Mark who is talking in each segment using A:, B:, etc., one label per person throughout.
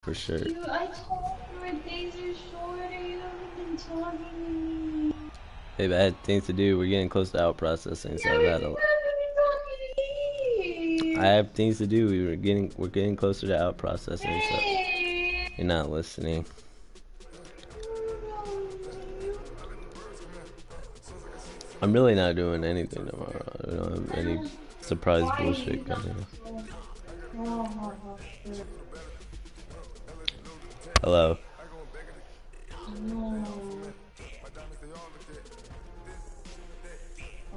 A: For sure.
B: Dude, I told you my days are shorter. You haven't been talking to me.
A: Babe, I had things to do. We're getting close to out processing, so
B: Yeah,
A: I've
B: but
A: had
B: you
A: a.
B: haven't been talking to
A: I
B: me.
A: have things to do. We're getting closer to out processing, so
B: Hey.
A: you're not listening. I'm really not doing anything tomorrow. I don't have any surprise
B: Why are
A: bullshit
B: you not
A: coming.
B: so... Oh, shit.
A: Hello.
B: No.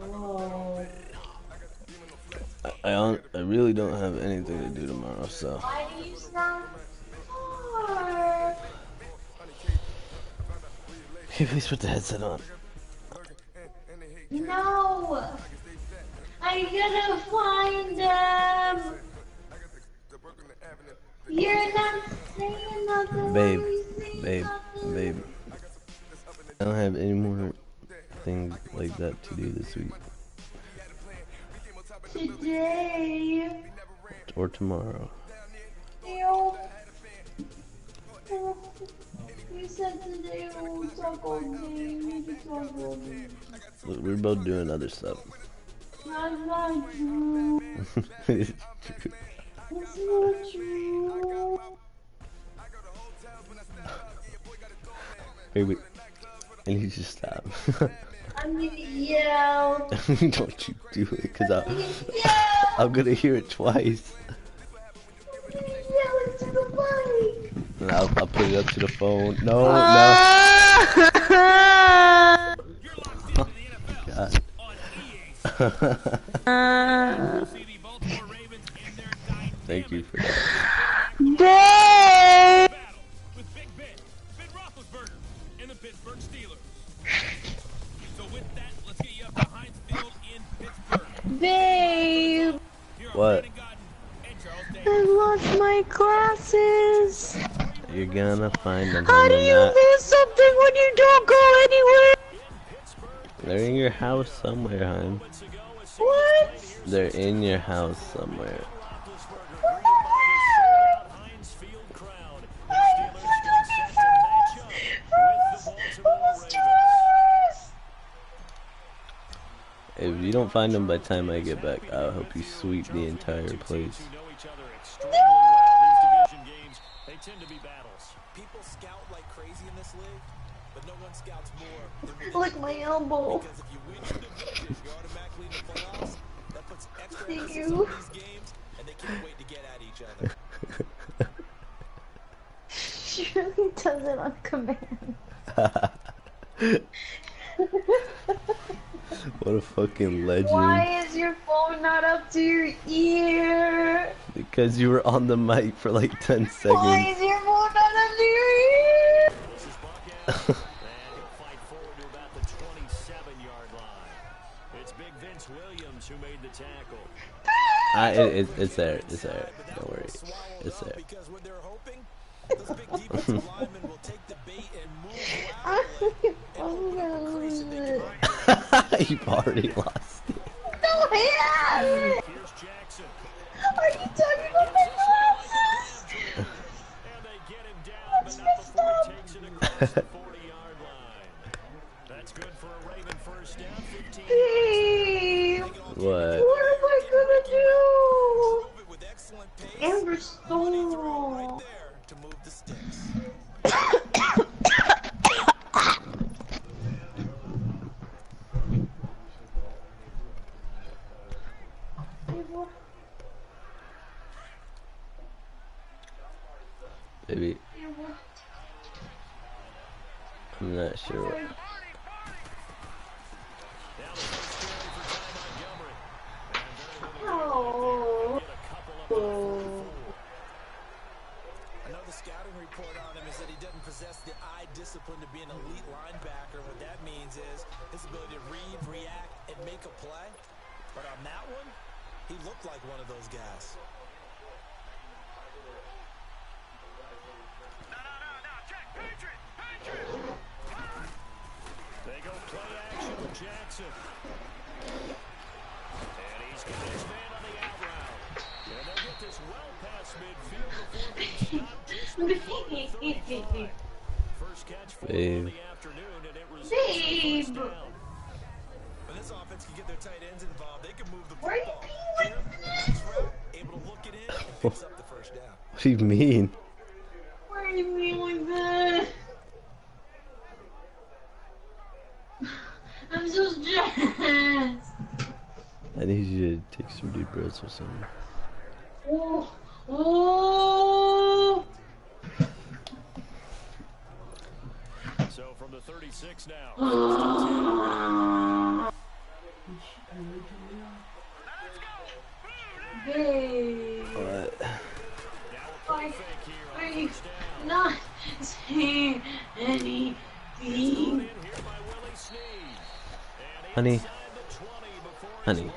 B: Oh.
A: I really don't have anything to do tomorrow, so.
B: Why do you sound hard?
A: Hey, please put the headset on.
B: No. I gotta find them. You're not saying nothing. Why
A: Babe,
B: are you saying
A: babe,
B: nothing?
A: babe. I don't have any more things like that to do this week.
B: Today.
A: Or tomorrow.
B: You. You said today we'll talk all day. We can talk all day.
A: Look, we're both doing other stuff.
B: That's not true.
A: It's true.
B: That's not true.
A: Baby, I need you to stop.
B: I'm gonna yell.
A: Don't you do it, cause
B: I'm gonna yell.
A: I'm gonna hear it twice.
B: I'm gonna yell into the mic.
A: And I'll put it up to the phone. No, no. God. Thank you for that.
B: Babe! Babe!
A: What?
B: I lost my glasses.
A: You're gonna find them,
B: How
A: hon.
B: do you miss something when you don't go anywhere?
A: They're in your house somewhere, hon.
B: What?
A: They're in your house somewhere. If you don't find them by the time I get back, I'll help you sweep the entire place.
B: Look, my elbow. Thank you. She really does it on command.
A: What a fucking legend.
B: Why is your phone not up to your ear?
A: Because you were on the mic for like 10 seconds.
B: Why is your phone not up to your ear?
A: It's there. It's there. Don't worry. It's there. You've already lost it.
B: No, I haven't. Are you talking about my glasses? That's messed up. Babe,
A: What?
B: what am I gonna do? Amber stole.
A: Baby, I'm not sure.
B: Oh.
C: Another scouting report on him is that he doesn't possess the eye discipline to be an elite linebacker. What that means is his ability to read, react, and make a play. But on that one, he looked like one of those guys.
D: They go play action with Jackson. And he's got his man on the out route. And they'll get this well past midfield before being stopped just First catch for him on
A: Babe.
D: the afternoon, and it results in a
B: Babe.
D: first down.
C: When this offense can get their tight ends involved, they can move the
B: Why are you
C: football.
B: being
C: Here,
B: like
C: nice
B: this?
C: route, able to look it in, and picks up the first down.
A: What do you mean?
B: Why are you being like that? I'm so stressed.
A: I need you to take some deep breaths or something.
B: Oh, oh.
D: So from the 36 now.
B: Babe.
A: What?
B: Why are you not saying anything?
A: Honey. Honey.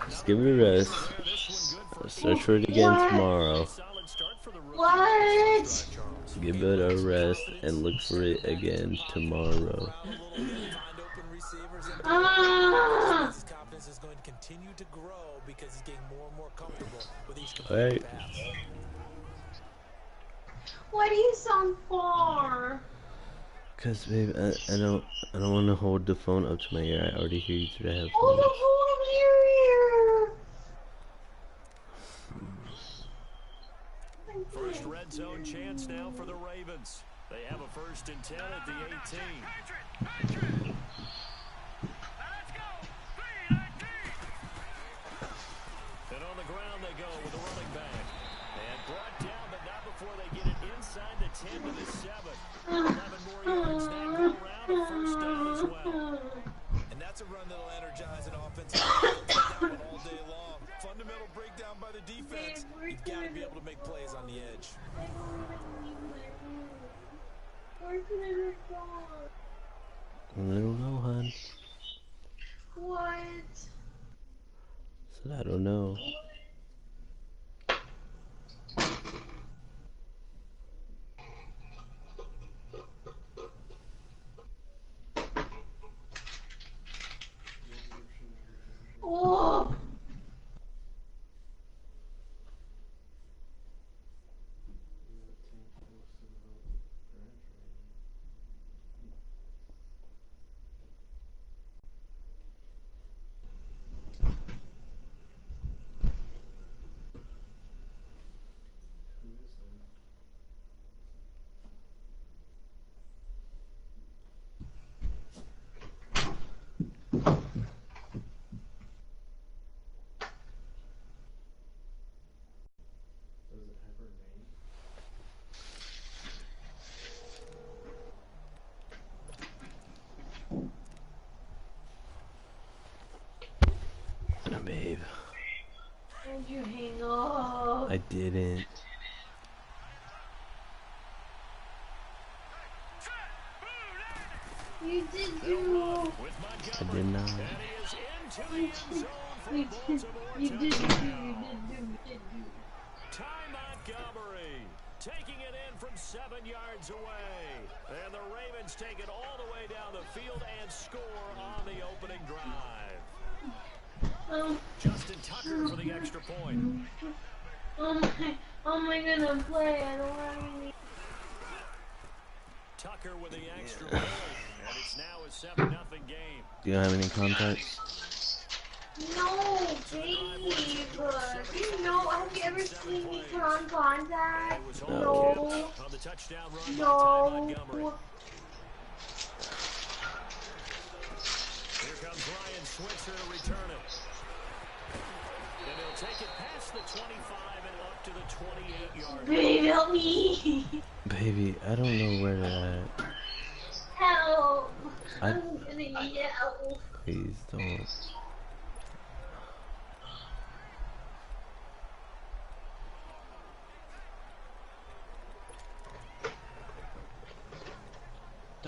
A: Just give it a rest. Let's search for it again tomorrow.
B: What?
A: Give it a rest and look for it again tomorrow.
C: His confidence is going to continue to grow because he's getting more and more comfortable with each
A: Alright.
C: pass.
B: Why do you sound far?
A: Cause babe, I don't want to hold the phone up to my ear. I already hear you through the
B: Hold
A: headphones.
B: the phone up to your ear.
D: First red zone chance now for the Ravens. They have a 1st and 10 at the 18. And on the ground they go with the running back. And brought down, but not before they get it inside the 10 to the 7. 11 more yards that go around, a first down as well.
C: And that's a run that'll energize an offense. They'll take that one all day long. Fundamental breakdown by the defense. You've got to be able to make plays on the edge.
B: Where can I go?
A: I don't know, hon.
B: What?
A: Said I don't know.
B: Oh!
A: Babe,
B: Did you hang up?
A: I didn't.
B: You did you.
A: I did not.
B: You did do.
D: Ty Montgomery taking it in from 7 yards away. And the Ravens take it all the way down the field and score on the opening drive. Justin Tucker for the extra point.
B: How am I gonna play? I don't have any.
D: Tucker with the extra point. And it's now a 7-0 game.
A: Do you have any contacts?
B: No, babe. You know, have you ever seen me put on contact? No.
D: On the touchdown run by Ty
B: No.
D: Montgomery. Here comes Ryan Switzer to return it. And he'll take it past the 25 and up to the 28-yard line.
B: Babe, help me.
A: Baby, I don't know where they're at.
B: Help.
A: I-
B: I'm gonna yell.
A: Please don't.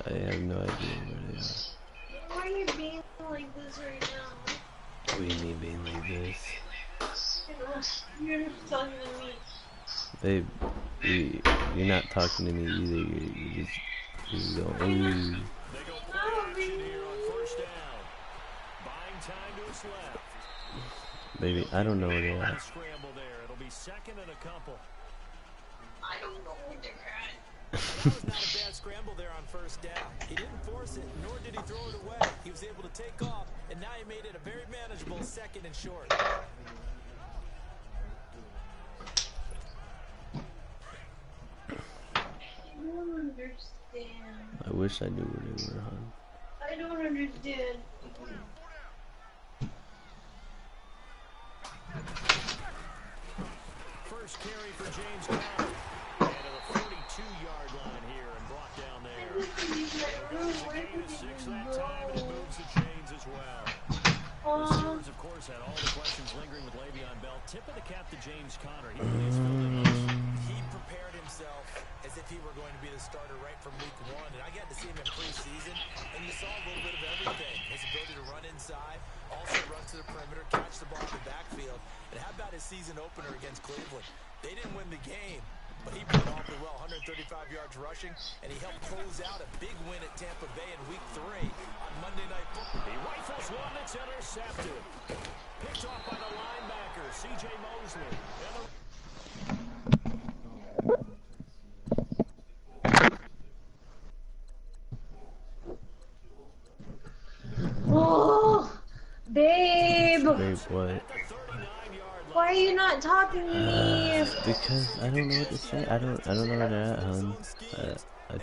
A: I have no idea where they are.
B: Why are you being like this right now?
A: What do you mean being like this?
B: You're not talking to me.
A: Babe, you're not talking to me either. You don't.
D: They go play action here on first down. Buying time to his left.
A: Baby, I don't know where they're at.
D: Scramble there. It'll be second and a couple.
B: I don't know where they're
C: That was not a bad scramble there on first down. He didn't force it, nor did he throw it away. He was able to take off, and now he made it a very manageable 2nd and short.
B: I don't understand.
A: I wish I knew where they were, hon.
B: I don't understand.
D: First carry for James Conner. And to the 42-yard line here and brought down there. It's a gain of 6 that time, and it moves the chains as well. The Steelers, of course, had all the questions lingering with Le'Veon Bell. Tip of the cap to James Conner. He really has filled in those.
C: He prepared himself as if he were going to be the starter right from week 1, and I got to see him in preseason, and you saw a little bit of everything. His ability to run inside, also run to the perimeter, catch the ball in the backfield. And how about his season opener against Cleveland? They didn't win the game, but he played awfully well, 135 yards rushing, and he helped close out a big win at Tampa Bay in week 3 on Monday Night Football.
D: He rifles one that's intercepted. Picked off by the linebacker, C.J. Mosley.
B: Oh, babe.
A: Babe, what?
B: Why are you not talking to me?
A: Because I don't know what to say. I don't know where they're at, hon.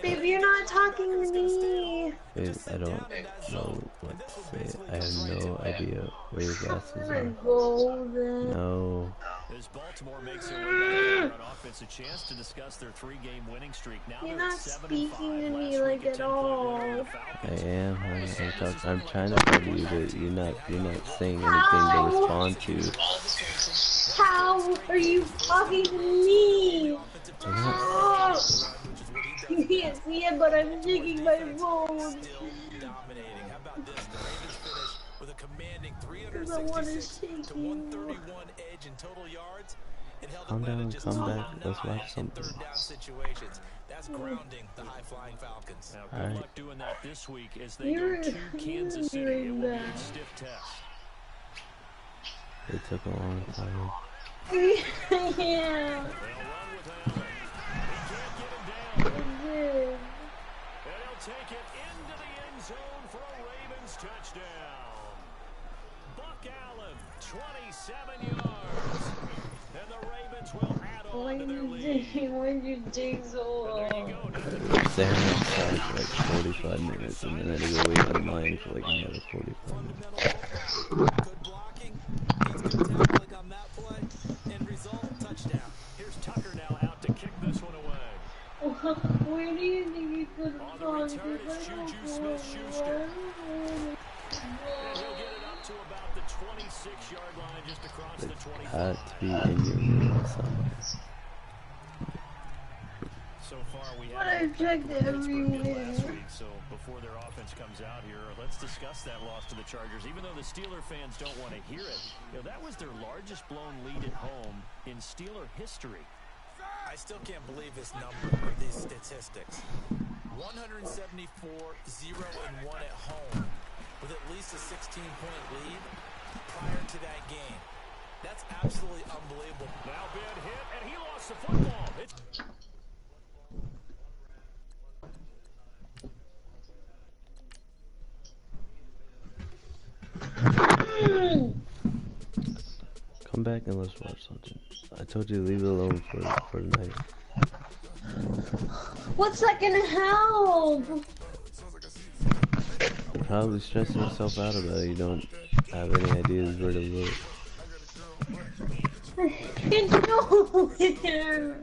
B: Babe, you're not talking to me.
A: Babe, I don't know what to say. I have no idea where your glasses are.
B: Go then.
A: No.
D: As Baltimore makes their way back on offense, a chance to discuss their 3-game winning streak. Now
B: You're
D: they're
B: not
D: at 7-5.
B: speaking to me
D: Last
B: like
D: week, a
B: at
D: 10-point win over
B: all.
D: the Falcons.
A: I am, hon. I'm trying to tell you that you're not saying anything to respond to.
B: How are you talking to me?
A: I'm not.
B: Oh, you can't see it, but I'm shaking my phone.
C: Still dominating. How about this? The Ravens finish with a commanding
B: Because I want to
C: 366
B: shake
C: to
B: you.
C: 131 edge in total yards. It held
A: Calm
C: Atlanta
A: down,
C: just
A: come
C: 2
A: back.
C: of
A: Let's
C: 9
A: watch
C: in
A: something.
C: third down situations. That's grounding the high-flying Falcons.
D: Now, good
A: Alright.
D: luck doing that this week as they
B: You're
D: go to Kansas City. It will be a stiff test.
A: It took a long time.
B: Yeah.
D: They'll run with Allen. He can't get him down. And he'll take it into the end zone for a Ravens touchdown. Buck Allen, 27 yards. And the Ravens will add on to their lead.
B: Why'd you dig so
D: There you
B: long?
D: go. Now
A: Staying outside for like 45 minutes and then I had to go wait in line for like another 45 minutes.
C: Good blocking. Gets good tackling on that play. End result, touchdown.
D: here's Tucker now out to kick this one away.
B: Where do you think you could have
D: On the
B: gone?
D: return, it's Juju Smith-Schuster. And he'll get it up to about the 26-yard line, just across the
A: It
D: 25.
A: had to be in your room somewhere.
D: So far, we
B: But I've checked
D: Pittsburgh did last
B: everywhere.
D: week, so before their offense comes out here, let's discuss that loss to the Chargers. Even though the Steeler fans don't want to hear it, that was their largest blown lead at home in Steeler history.
C: I still can't believe this number or these statistics. 174, 0-1 at home with at least a 16-point lead prior to that game. That's absolutely unbelievable.
D: Now Ben hit, and he lost the football.
A: Come back and let's watch something. I told you to leave it alone for the night.
B: What's that gonna help?
A: You're probably stressing yourself out about it. You don't have any ideas where to look.
B: It's nowhere.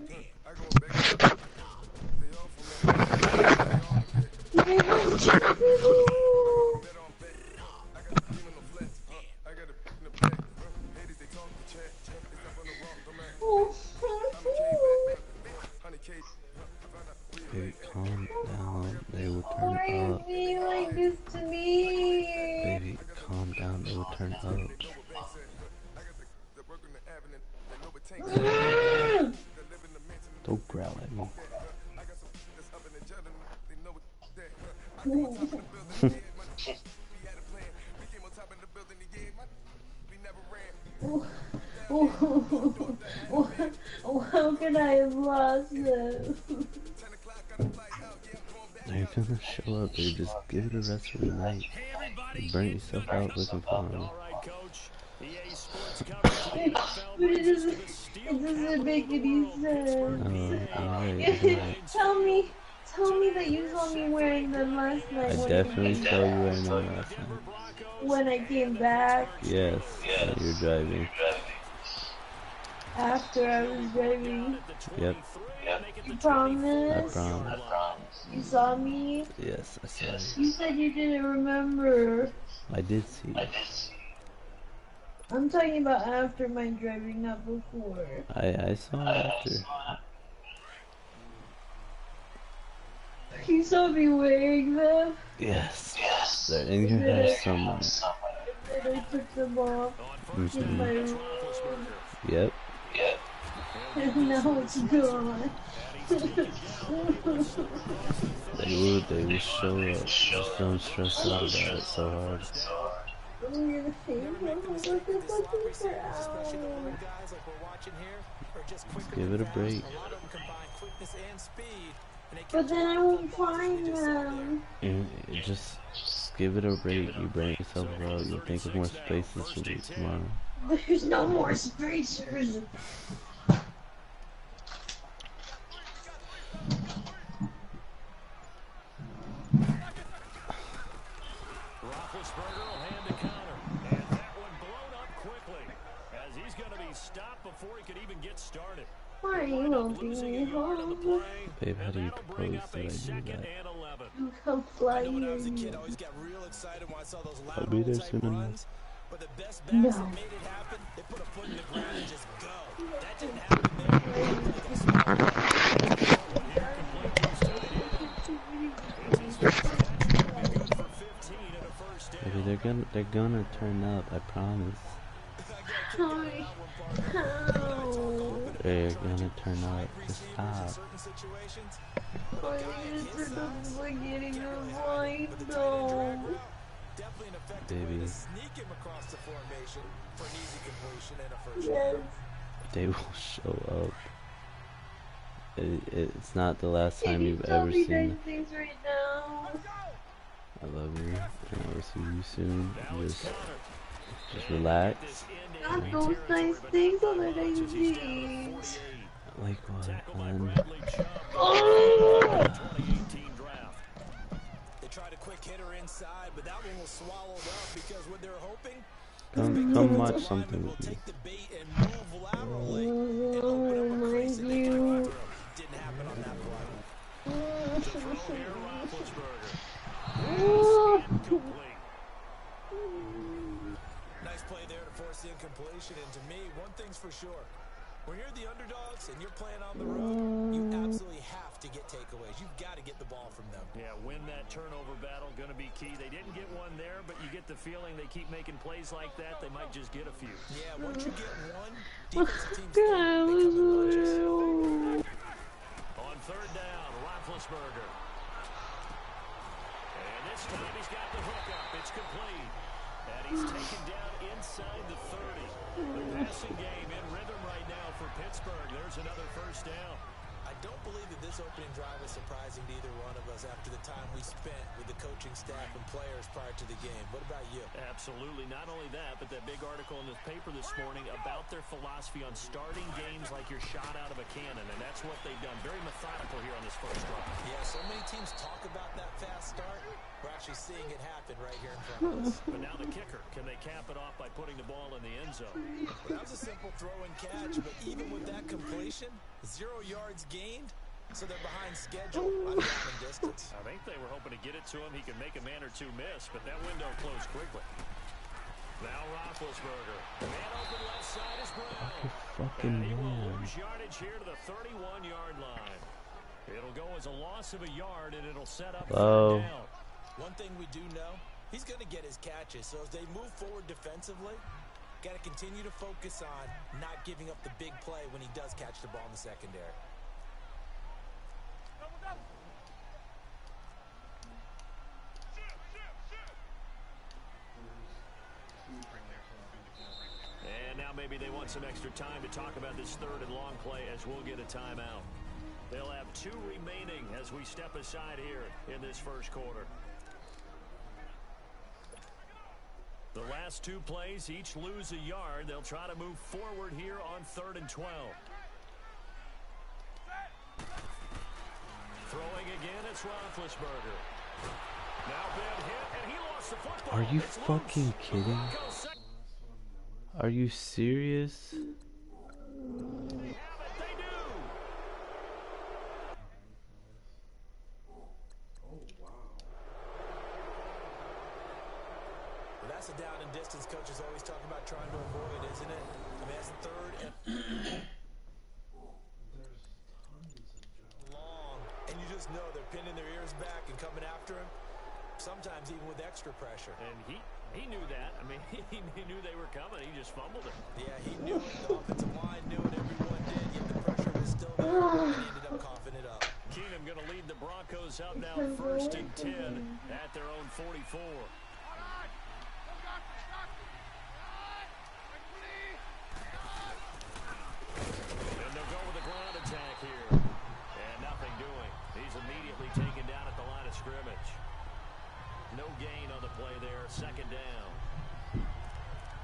A: Baby, calm down. They will
B: Why are
A: turn
B: you
A: up.
B: being like this to me?
A: Baby, calm down. They will turn up. Don't growl at me.
B: How could I have lost this?
A: They're gonna show up. They just give it the rest of the night. You burnt yourself out looking for them.
D: All right, coach. EA Sports coverage of the NFL
B: But
D: brings us to the steel
B: it doesn't
D: capital
B: make
D: of the
B: any
D: world, Pittsburgh,
B: sense.
D: PA.
A: Alright.
B: Tell me that you saw me wearing them last night
A: I
B: when I
A: definitely
B: came
A: saw you
B: back.
A: wearing them last night.
B: When I came back,
A: Yes, when you're driving.
B: after I was driving.
A: Yep,
B: You
A: I
B: promise?
A: promise.
B: You saw me?
A: Yes, I saw you.
B: You said you didn't remember.
A: I did see you.
B: I'm talking about after my driving, not before.
A: I saw it after.
B: You saw me wearing them?
A: Yes. They're in your hair somewhere.
B: And I took them off in my room.
A: Yep.
B: And now it's gone.
A: They will show up. Just don't stress out about it so hard.
B: I'm gonna pay them for
A: Just give it a break.
B: But then I won't find them.
A: Just give it a break. You burn yourself out. You'll think of more spaces to do tomorrow.
B: There's no more spacers.
D: Roethlisberger will hand the counter. And that one blown up quickly, as he's going to be stopped before he could even get started.
B: Why are you helping me home?
A: Babe, how do you propose that I do that?
B: You come fly
C: When I was a
B: here.
C: kid, I always got real excited when I saw those
A: I'll be there
C: lateral type
A: soon enough.
C: runs. But the best backs
B: No.
C: that made it happen, they put a foot in the ground and just go. That didn't happen
A: Baby, they're gonna turn up. I promise.
B: How?
A: They're gonna turn up. Just stop.
B: Why are you getting the blind though?
A: Baby,
C: Sneak him across the formation for an easy completion and a first
B: Yes.
A: they will show up. It's not the last time you've
B: Tell
A: ever
B: me
A: seen.
B: nice things right now.
A: I love you, and I will see you soon. Just relax.
B: Not those nice things, other nice things.
A: Like what, hon?
B: Oh!
C: They tried a quick hitter inside, but that one was swallowed up because what they're hoping
A: Come watch something
C: will
A: with me.
C: take the bait and move laterally and open up a crease and they can run through. Didn't happen on that play. Nice play there to force the incompletion, and to me, one thing's for sure. When you're the underdogs and you're playing on the road, you absolutely have to get takeaways. You've got to get the ball from them.
D: Yeah, win that turnover battle, going to be key. They didn't get one there, but you get the feeling they keep making plays like that, they might just get a few.
C: Yeah, once you get one, defensive teams think they come in bunches.
D: On third down, Roethlisberger. And this time he's got the hookup. It's complete. And he's taken down inside the 30. The passing game in rhythm right now for Pittsburgh. There's another first down.
C: I don't believe that this opening drive is surprising to either one of us after the time we spent with the coaching staff and players prior to the game. What about you?
D: Absolutely. Not only that, but that big article in the paper this morning about their philosophy on starting games like you're shot out of a cannon, and that's what they've done. Very methodical here on this first drive.
C: Yeah, so many teams talk about that fast start. We're actually seeing it happen right here in front of us.
D: But now the kicker. Can they cap it off by putting the ball in the end zone?
C: Well, that was a simple throw and catch, but even with that completion, 0 yards gained, so they're behind schedule on down and distance.
D: I think they were hoping to get it to him. He could make a man or two miss, but that window closed quickly. Now Roethlisberger. Man open left side is Brown.
A: Fucking
D: And he will
A: man.
D: lose yardage here to the 31-yard line. It'll go as a loss of a yard, and it'll set up
A: Hello.
D: third down.
C: One thing we do know, he's going to get his catches, so as they move forward defensively, got to continue to focus on not giving up the big play when he does catch the ball in the secondary.
D: And now maybe they want some extra time to talk about this third and long play as we'll get a timeout. They'll have 2 remaining as we step aside here in this first quarter. The last 2 plays, each lose a yard. They'll try to move forward here on 3rd and 12. Throwing again, it's Roethlisberger. Now bad hit, and he lost the football.
A: Are you
D: It's
A: fucking
D: loose.
A: kidding? Are you serious?
D: They have it, they do.
C: Well, that's a down and distance coaches always talk about trying to avoid, isn't it? I mean, that's 3rd and long, and you just know they're pinning their ears back and coming after him, sometimes even with extra pressure.
D: And he knew that. I mean, he knew they were coming. He just fumbled it.
C: Yeah, he knew it. The offensive line knew it. Everyone did. Yet the pressure was still there, and he ended up coughing it up.
D: Keenum going to lead the Broncos out now 1st and 10 at their own 44. And they'll go with a ground attack here. And nothing doing. He's immediately taken down at the line of scrimmage. No gain on the play there. 2nd down.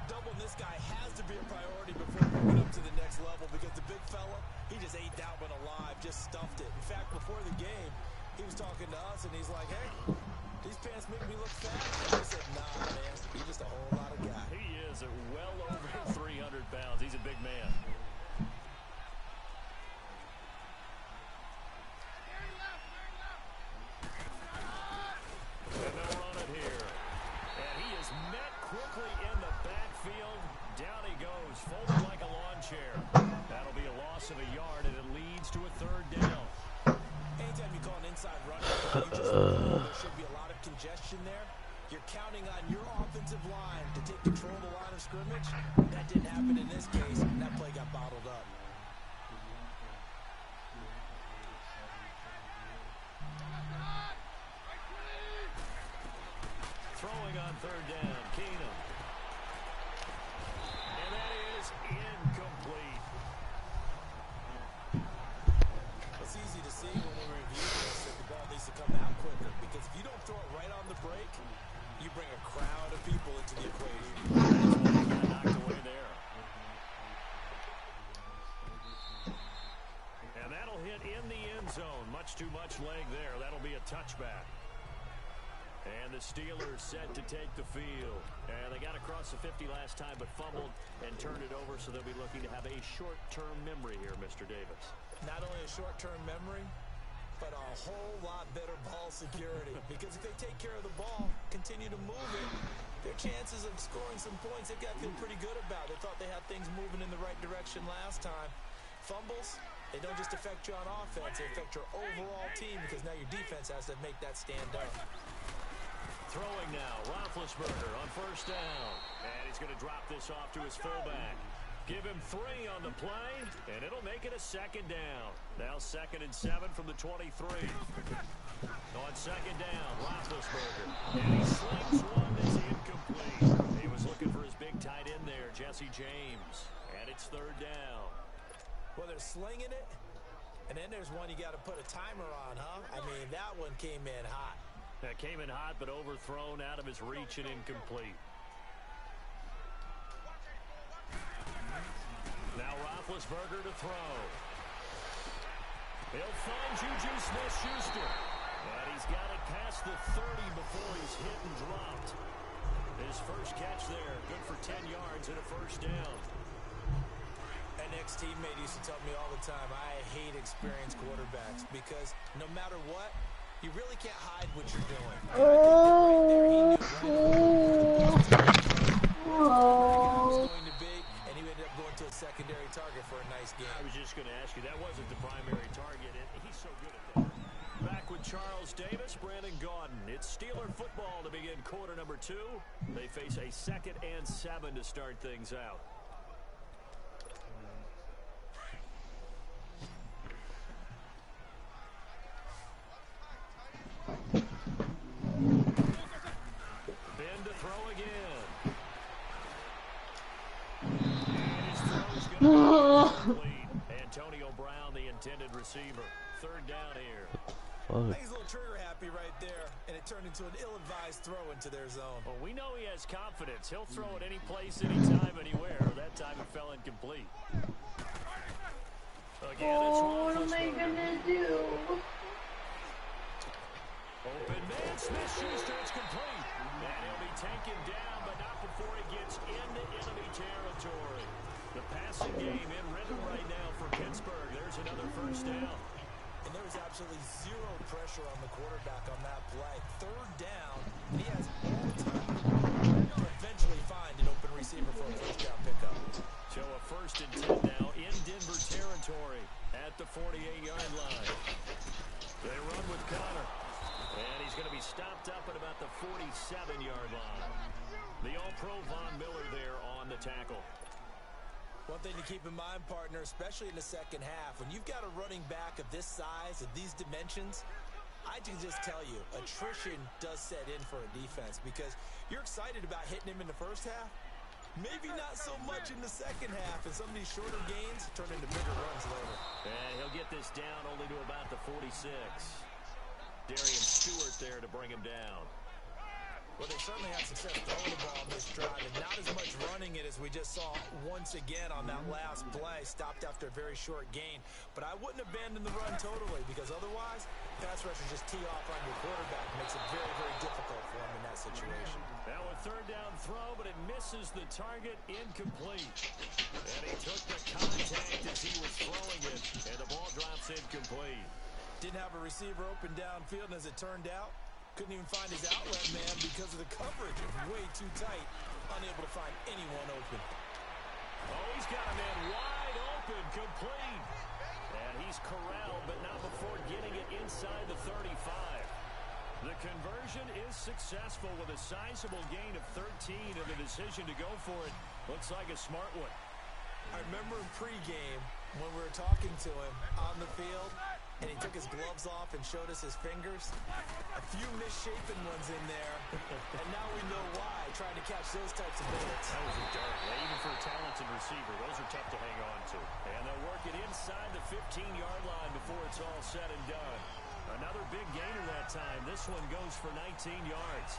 C: Doubling this guy has to be a priority before moving up to the next level because the big fella, he just ate that one alive, just stuffed it. In fact, before the game, he was talking to us, and he's like, hey, these pants make me look fat. And I said, nah, man, you're just a whole lot of guy.
D: He is at well over 300 pounds. He's a big man. And they'll run it here. And he is met quickly in the backfield. Down he goes, folded like a lawn chair. That'll be a loss of a yard, and it leads to a 3rd down.
C: Anytime you call an inside runner, you just know there should be a lot of congestion there. You're counting on your offensive line to take control of the line of scrimmage. That didn't happen in this case, and that play got bottled up.
D: Throwing on 3rd down, Keenum. And that is incomplete.
C: It's easy to see when we review this that the ball needs to come out quicker because if you don't throw it right on the break, you bring a crowd of people into the equation.
D: Got knocked away there. And that'll hit in the end zone. Much too much leg there. That'll be a touchback. And the Steelers set to take the field. And they got across the 50 last time but fumbled and turned it over, so they'll be looking to have a short-term memory here, Mr. Davis.
C: Not only a short-term memory, but a whole lot better ball security. Because if they take care of the ball, continue to move it, their chances of scoring some points, they've got to feel pretty good about. They thought they had things moving in the right direction last time. Fumbles, they don't just affect you on offense, they affect your overall team because now your defense has to make that stand up.
D: Throwing now, Roethlisberger on 1st down. And he's going to drop this off to his fullback. Give him 3 on the play, and it'll make it a 2nd down. Now 2nd and 7 from the 23. On 2nd down, Roethlisberger. And he slings one that's incomplete. He was looking for his big tight end there, Jesse James. And it's 3rd down.
C: Well, they're slinging it, and then there's one you got to put a timer on, huh? I mean, that one came in hot.
D: That came in hot, but overthrown out of his reach and incomplete. Now Roethlisberger to throw. He'll find Juju Smith-Schuster. And he's got it past the 30 before he's hit and dropped. His first catch there, good for 10 yards and a 1st down.
C: An ex-teammate used to tell me all the time, I hate experienced quarterbacks because no matter what, you really can't hide what you're doing. And he ended up going to a secondary target for a nice game.
D: I was just going to ask you, that wasn't the primary target, and he's so good at that. Back with Charles Davis, Brandon Gaudin. It's Steeler football to begin quarter number 2. They face a 2nd and 7 to start things out. Ben to throw again. And his throw's going to be complete. Antonio Brown, the intended receiver. third down here.
A: Fuck.
C: He's a little trigger happy right there, and it turned into an ill-advised throw into their zone.
D: Well, we know he has confidence. He'll throw it any place, anytime, anywhere. That time it fell incomplete. Again,
B: Oh, what am I gonna do?
D: Open man, Smith-Schuster, it's complete. And he'll be taken down, but not before he gets into enemy territory. The passing game in rhythm right now for Pittsburgh. There's another first down.
C: And there was absolutely zero pressure on the quarterback on that play. Third down, and he has all the time. They're going to eventually find an open receiver for a first down pickup.
D: So a 1st and 10 now in Denver territory at the 48-yard line. They run with Connor. And he's going to be stopped up at about the 47-yard line. The All-Pro Von Miller there on the tackle.
C: One thing to keep in mind, partner, especially in the second half, when you've got a running back of this size, of these dimensions, I can just tell you, attrition does set in for a defense because you're excited about hitting him in the first half. Maybe not so much in the second half, and some of these shorter gains turn into bigger runs later.
D: And he'll get this down only to about the 46. Darian Stewart there to bring him down.
C: Well, they certainly had success throwing the ball on this drive, and not as much running it as we just saw once again on that last play. Stopped after a very short gain. But I wouldn't abandon the run totally, because otherwise, pass rushers just tee off on your quarterback. It makes it very, very difficult for him in that situation.
D: Now a third down throw, but it misses the target, incomplete. And he took the contact as he was throwing it, and the ball drops incomplete.
C: Didn't have a receiver open downfield, and as it turned out, couldn't even find his outlet man because of the coverage. It was way too tight. Unable to find anyone open.
D: Oh, he's got a man wide open, complete. And he's corralled, but not before getting it inside the 35. The conversion is successful with a sizable gain of 13, and the decision to go for it looks like a smart one.
C: I remember in pregame when we were talking to him on the field, and he took his gloves off and showed us his fingers. A few misshapen ones in there, and now we know why, trying to catch those types of bullets.
D: That was a dart. Even for a talented receiver, those are tough to hang on to. And they'll work it inside the 15-yard line before it's all said and done. Another big gainer that time. This one goes for 19 yards.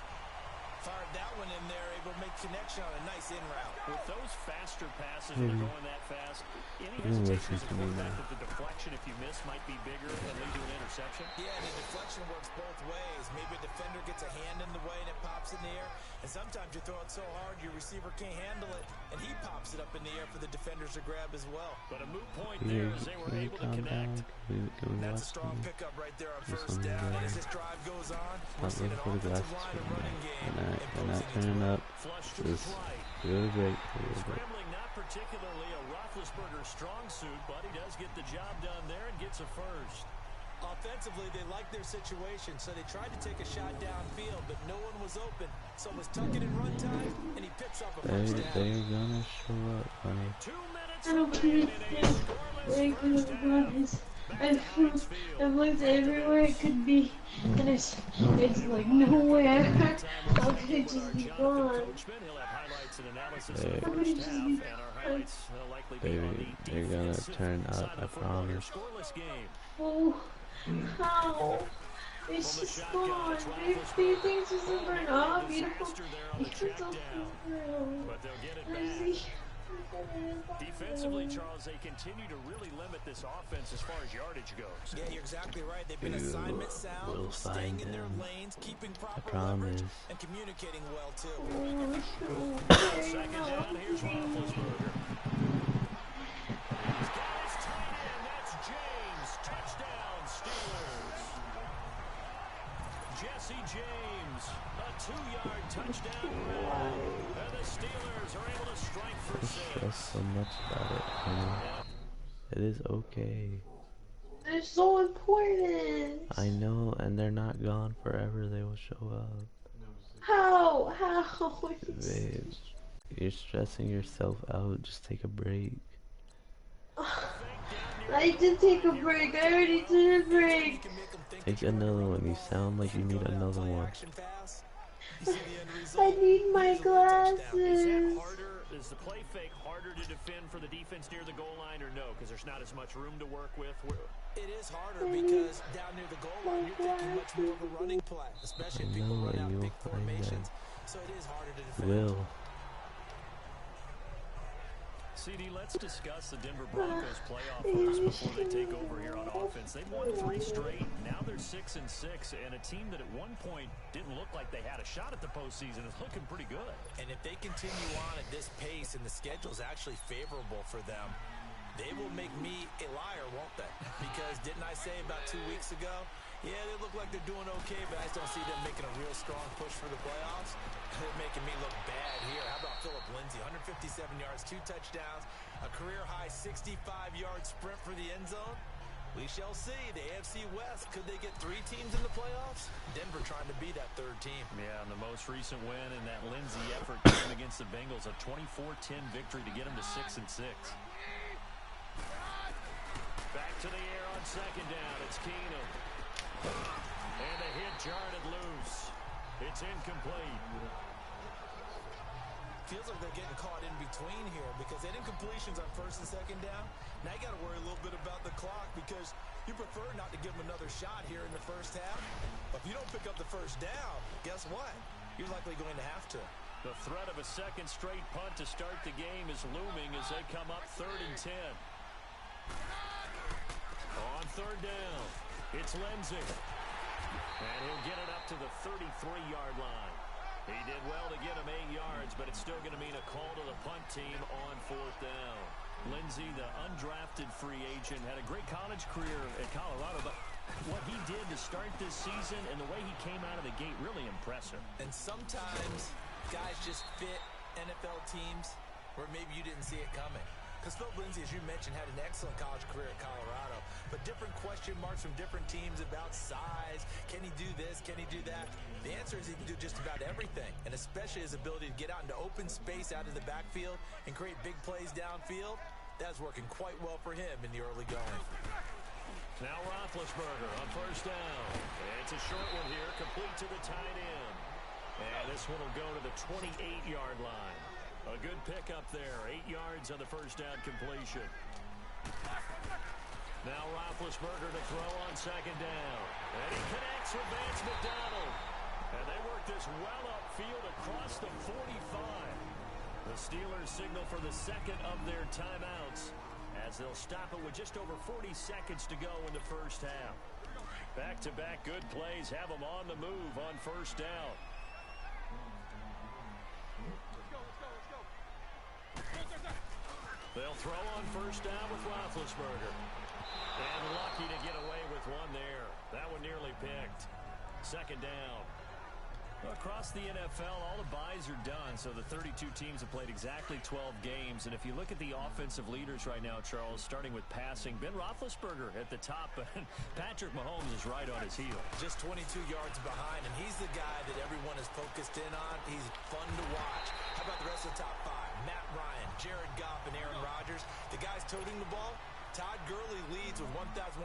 C: Fired that one in there, able to make connection on a nice in route.
D: With those faster passes that are going that fast, any hesitation to the quarterback that the deflection, if you miss, might be bigger and lead to an interception?
C: Yeah, and the deflection works both ways. Maybe a defender gets a hand in the way and it pops in the air. And sometimes you throw it so hard your receiver can't handle it, and he pops it up in the air for the defenders to grab as well.
D: But a moot point there as they were able to connect.
C: And that's a strong pickup right there on first down. And as this drive goes on, we're seeing an offensive line and running game.
A: They're not turning up. It's really great.
D: Scrambling, not particularly a Roethlisberger strong suit, but he does get the job done there and gets a first.
C: Offensively, they liked their situation, so they tried to take a shot downfield, but no one was open. So it was tucking in run time, and he picks up a first down.
A: They're gonna show up, honey.
D: 2 minutes
B: I don't
D: remaining
B: think
D: in a scoreless first down.
B: I've looked everywhere it could be, and it's like nowhere. How could it just be gone?
D: He'll have highlights and analysis of the first half, and our highlights will likely be on the
A: They're gonna
D: defensive
A: turn
D: side
A: up,
D: of
A: I
D: the football. Your
A: promise.
D: scoreless game.
B: Oh, how? It's just gone. These things just burn off. Beautiful. It's so beautiful.
D: But they'll get it
B: I
D: back.
B: see.
D: Defensively, Charles, they continue to really limit this offense as far as yardage goes.
C: Yeah, you're exactly right. They've been assignment sound,
A: we'll
C: staying
A: find
C: in their
A: them.
C: lanes, keeping
A: I
C: proper leverage,
A: promise.
C: and communicating well, too.
D: Second down, here's Roethlisberger. He's got his tight end. That's James. Touchdown, Steelers. Jesse James, a 2-yard touchdown run. And the Steelers are able to strike for
A: I stress
D: 6.
A: so much about it, honey. It is okay.
B: They're so important.
A: I know, and they're not gone forever. They will show up.
B: How?
A: Babe, you're stressing yourself out. Just take a break.
B: I did take a break. I already did a break.
A: Take another one. You sound like you need another one.
B: I need my
D: Is that
B: glasses.
D: harder is the play fake harder to defend for the defense near the goal line or no? Because there's not as much room to work with.
C: It is harder because down near the goal line, you're thinking much more of a running play, especially if people run out big formations. So it is harder to defend.
D: CD, let's discuss the Denver Broncos playoff hopes before they take over here on offense. They've won 3 straight. Now they're 6-6, and a team that at one point didn't look like they had a shot at the postseason is looking pretty good.
C: And if they continue on at this pace and the schedule is actually favorable for them, they will make me a liar, won't they? Because didn't I say about 2 weeks ago, yeah, they look like they're doing okay, but I just don't see them making a real strong push for the playoffs. They're making me look bad here. How about Phillip Lindsay? 157 yards, 2 touchdowns, a career-high 65-yard sprint for the end zone. We shall see. The AFC West, could they get 3 teams in the playoffs? Denver trying to be that 3rd team.
D: Yeah, and the most recent win in that Lindsay effort came against the Bengals, a 24-10 victory to get them to 6-6. Back to the air on 2nd down. It's Keenum. And a hit jarred it loose. It's incomplete.
C: Feels like they're getting caught in between here because they did incompletions on 1st and 2nd down. Now you got to worry a little bit about the clock because you prefer not to give them another shot here in the 1st half. But if you don't pick up the 1st down, guess what? You're likely going to have to.
D: The threat of a 2nd straight punt to start the game is looming as they come up 3rd and 10. On 3rd down, it's Lindsay. And he'll get it up to the 33-yard line. He did well to get him 8 yards, but it's still going to mean a call to the punt team on 4th down. Lindsay, the undrafted free agent, had a great college career at Colorado, but what he did to start this season and the way he came out of the gate, really impressive.
C: And sometimes guys just fit NFL teams where maybe you didn't see it coming. Because Phil Lindsay, as you mentioned, had an excellent college career at Colorado, but different question marks from different teams about size. Can he do this? Can he do that? The answer is he can do just about everything, and especially his ability to get out into open space out of the backfield and create big plays downfield. That's working quite well for him in the early going.
D: Now Roethlisberger on 1st down. It's a short one here, complete to the tight end. And this one will go to the 28-yard line. A good pickup there, 8 yards on the 1st down completion. Now Roethlisberger to throw on 2nd down. And he connects with Vance McDonald. And they work this well upfield across the 45. The Steelers signal for the 2nd of their timeouts as they'll stop it with just over 40 seconds to go in the 1st half. Back-to-back good plays have them on the move on 1st down. They'll throw on 1st down with Roethlisberger. And lucky to get away with one there. That one nearly picked. 2nd down. Well, across the NFL, all the byes are done, so the 32 teams have played exactly 12 games. And if you look at the offensive leaders right now, Charles, starting with passing, Ben Roethlisberger at the top, but Patrick Mahomes is right on his heel.
C: Just 22 yards behind, and he's the guy that everyone is focused in on. He's fun to watch. How about the rest of the top 5? Matt Ryan, Jared Goff, and Aaron Rodgers. The guys toting the ball. Todd Gurley leads with 1,175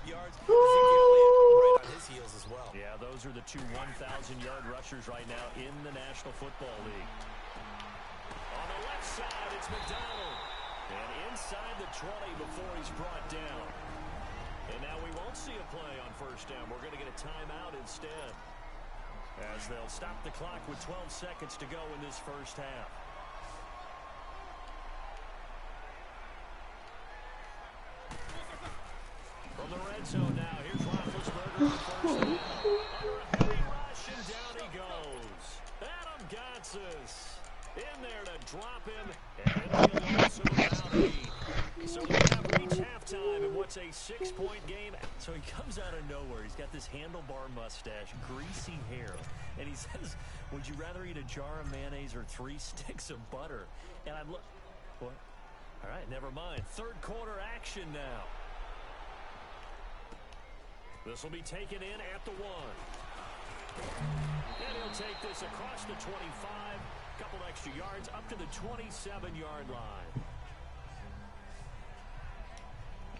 C: yards. Ezekiel Elliott right on his heels as well.
D: Yeah, those are the 2 1,000-yard rushers right now in the National Football League. On the left side, it's McDonald. And inside the 20 before he's brought down. And now we won't see a play on 1st down. We're going to get a timeout instead, as they'll stop the clock with 12 seconds to go in this 1st half. From the red zone now, here's Roethlisberger on 1st down. Under a heavy rush, and down he goes. Adam Gotsis in there to drop him, and he'll also bounty. So we have reached halftime in what's a 6-point game. So he comes out of nowhere. He's got this handlebar mustache, greasy hair, and he says, would you rather eat a jar of mayonnaise or 3 sticks of butter? And I'm what? All right, never mind. 3rd quarter action now. This will be taken in at the 1. And he'll take this across the 25. Couple extra yards up to the 27-yard line.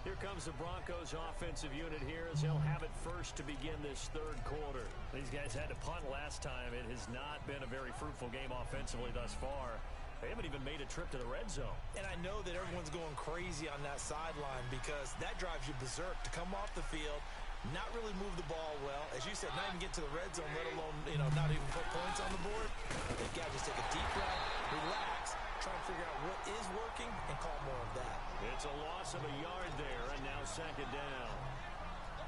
D: Here comes the Broncos offensive unit here as they'll have it first to begin this 3rd quarter. These guys had to punt last time. It has not been a very fruitful game offensively thus far. They haven't even made a trip to the red zone.
C: And I know that everyone's going crazy on that sideline because that drives you berserk to come off the field, not really move the ball well. As you said, not even get to the red zone, let alone, not even put points on the board. They've got to just take a deep breath, relax, try and figure out what is working, and call more of that.
D: It's a loss of a yard there, and now second down.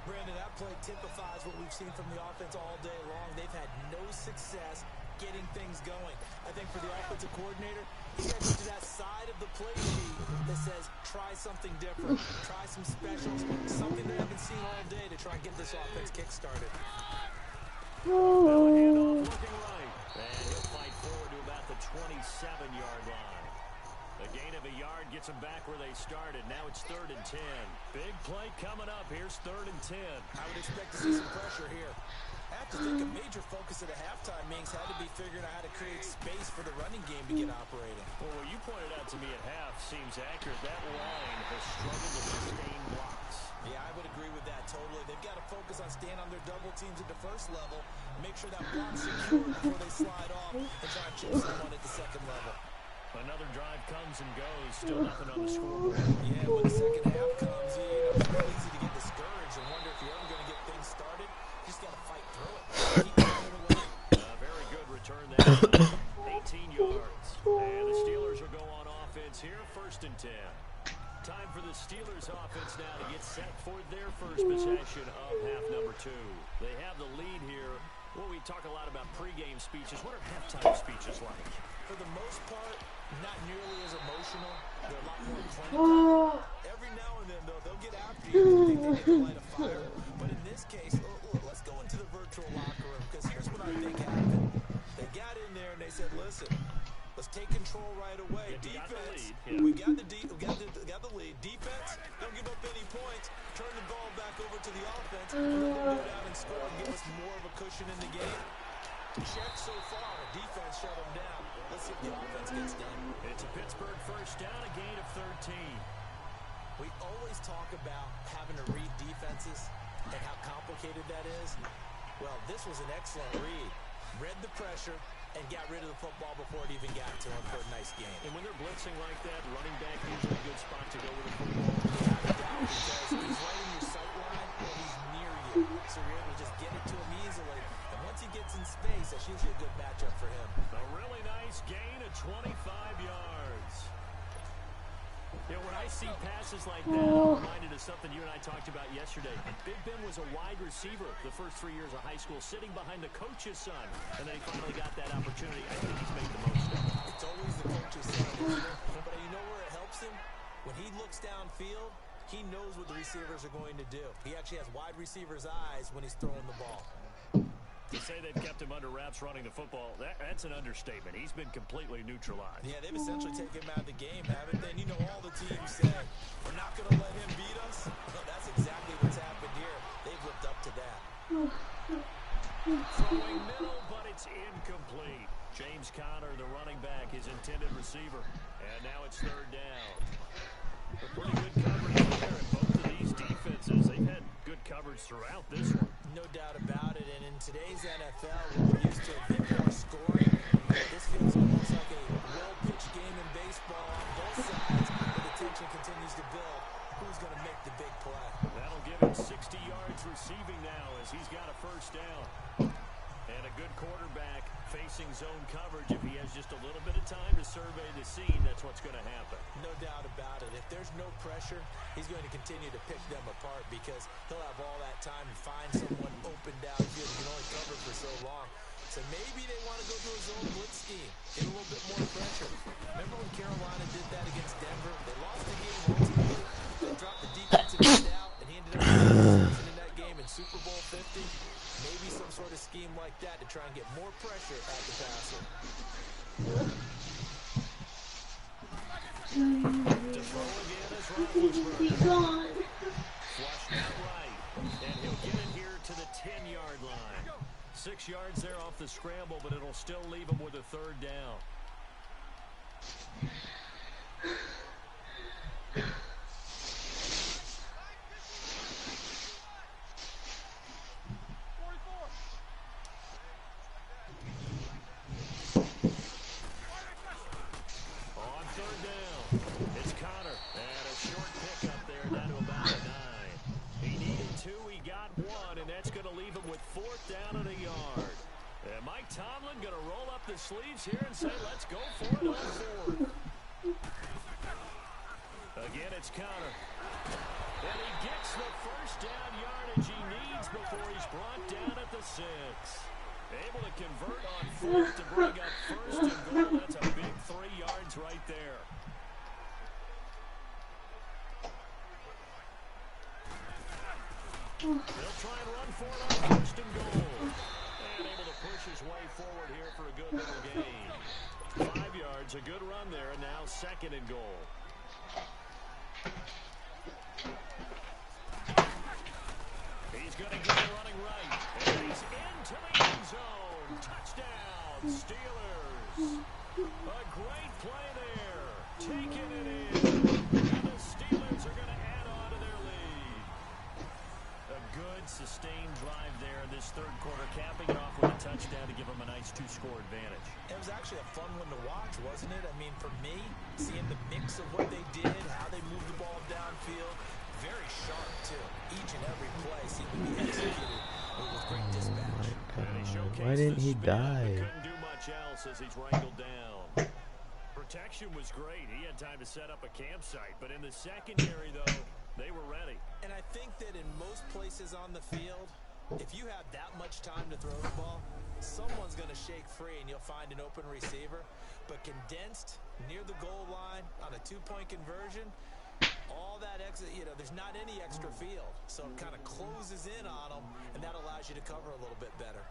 C: Brandon, that play typifies what we've seen from the offense all day long. They've had no success getting things going. I think for the offensive coordinator, he's got to go to that side of the play sheet that says, try something different, try some specials, something they haven't seen all day to try and get this offense kick-started.
D: Handoff looking right, and he'll fight forward to about the 27-yard line. A gain of a yard gets them back where they started. Now it's 3rd and 10. Big play coming up. Here's 3rd and 10.
C: I would expect to see some pressure here. I have to think a major focus at a halftime means had to be figuring out how to create space for the running game to get operating.
D: Well, what you pointed out to me at half seems accurate. That line has struggled to sustain blocks.
C: Yeah, I would agree with that totally. They've got to focus on staying on their double teams at the first level, make sure that block's secure before they slide off, and try and chip someone at the second level.
D: Another drive comes and goes. Still nothing on the scoreboard.
C: Yeah, when the second half comes, it's real easy to get discouraged and wonder if you're ever going to get things started. You just got to fight through it. Keep going away.
D: Very good return there. 18 yards. And the Steelers will go on offense here. 1st and 10. Time for the Steelers offense now to get set for their first possession of half number 2. They have the lead here. Well, we talk a lot about pregame speeches. What are halftime speeches like?
C: For the most part, not nearly as emotional. They're a lot more clinical. Every now and then, though, they'll get after you and think they can light a fire. But in this case, look, let's go into the virtual locker room, because here's what I think happened. They got in there and they said, listen, let's take control right away. Defense, we got the lead. Defense, don't give up any points. Turn the ball back over to the offense and let them go down and score and give us more of a cushion in the game. Check so far. Defense shut them down. Let's see if the offense gets done.
D: It's a Pittsburgh first down, a gain of 13.
C: We always talk about having to read defenses and how complicated that is. Well, this was an excellent read. Read the pressure and got rid of the football before it even got to him for a nice game.
D: And when they're blitzing like that, running back usually a good spot to go with the football.
C: Without a doubt, because he's right in your sight line or he's near you. So you're able to just get it to him easily. And once he gets in space, that's usually a good matchup for him.
D: A really nice gain of 25 yards. When I see passes like that, I'm reminded of something you and I talked about yesterday. Big Ben was a wide receiver the first 3 years of high school, sitting behind the coach's son. And then he finally got that opportunity. I think he's made the most of it.
C: It's always the coach's son, isn't it? But you know where it helps him? When he looks downfield, he knows what the receivers are going to do. He actually has wide receivers' eyes when he's throwing the ball.
D: To say they've kept him under wraps running the football, that's an understatement. He's been completely neutralized.
C: Yeah, they've essentially taken him out of the game, haven't they? And you know all the teams say, we're not going to let him beat us. Well, that's exactly what's happened here. They've lived up to that.
D: Throwing middle, but it's incomplete. James Conner, the running back, his intended receiver. And now it's 3rd down. A pretty good coverage there in both of these defenses. They've had good coverage throughout this one.
C: No doubt about it. And in today's NFL, we're used to a bit more scoring. This feels almost like a well-pitched game in baseball on both sides. But the tension continues to build. Who's going to make the big play?
D: That'll give him 60 yards receiving now as he's got a first down. And a good quarterback facing zone coverage. If he has just a little bit of time to survey the scene, that's what's going to happen.
C: No doubt about it. If there's no pressure, he's going to continue to pick them apart because he'll have all that time to find someone open downfield. He can only cover for so long. So maybe they want to go to a zone blitz scheme, get a little bit more pressure. Remember when Carolina did that against Denver? They lost the game ultimately. They dropped the defensive end out, and he ended up in that game in Super Bowl 50. Maybe some sort of scheme like that to try and get more pressure at the passer.
D: To throw again is Roethlisberger. Flushed out right, and he'll get it here to the 10-yard line. 6 yards there off the scramble, but it'll still leave him with a 3rd down. going to leave him with 4th down and a yard. And Mike Tomlin going to roll up the sleeves here and say, let's go for it on 4th. Again, it's Connor. And he gets the first down yardage he needs before he's brought down at the 6. Able to convert on 4th to bring up 1st and goal. That's a big 3 yards right there. They'll try and run for it on 1st and goal. And able to push his way forward here for a good little gain. 5 yards, a good run there, and now 2nd and goal. He's going to get it running right. And he's into the end zone. Touchdown, Steelers. A great play there. Taking it in. And the Steelers are going to add on to their lead. A good, sustained drive there in this 3rd quarter, capping it off with a touchdown to give them a nice 2-score advantage.
C: It was actually a fun one to watch, wasn't it? I mean, for me, seeing the mix of what they did, how they moved the ball downfield, very sharp, too. Each and every play seemed to be executed with great dispatch.
A: Why didn't he die?
D: Couldn't do much else as he's wrangled down. Protection was great. He had time to set up a campsite, but in the secondary, though, they were ready.
C: And I think that in most places on the field, if you have that much time to throw the ball, someone's going to shake free and you'll find an open receiver. But condensed near the goal line on a 2-point conversion, all that exit, there's not any extra field. So it kind of closes in on them, and that allows you to cover a little bit better.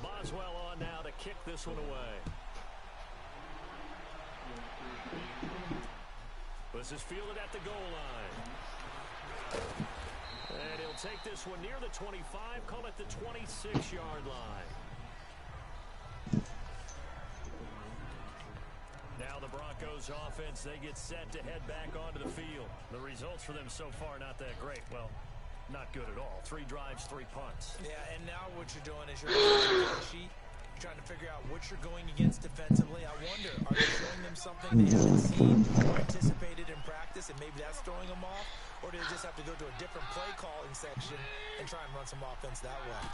D: Boswell on now to kick this one away. This is fielded at the goal line. And he'll take this one near the 25, call it the 26-yard line. Now the Broncos offense, they get set to head back onto the field. The results for them so far not that great. Well, not good at all. 3 drives, 3 punts.
C: Yeah, and now what you're doing is you're looking at the sheet, trying to figure out what you're going against defensively. I wonder, are they showing them something they haven't seen or anticipated in practice, and maybe that's throwing them off? Or do they just have to go to a different play calling section and try and run some offense that way?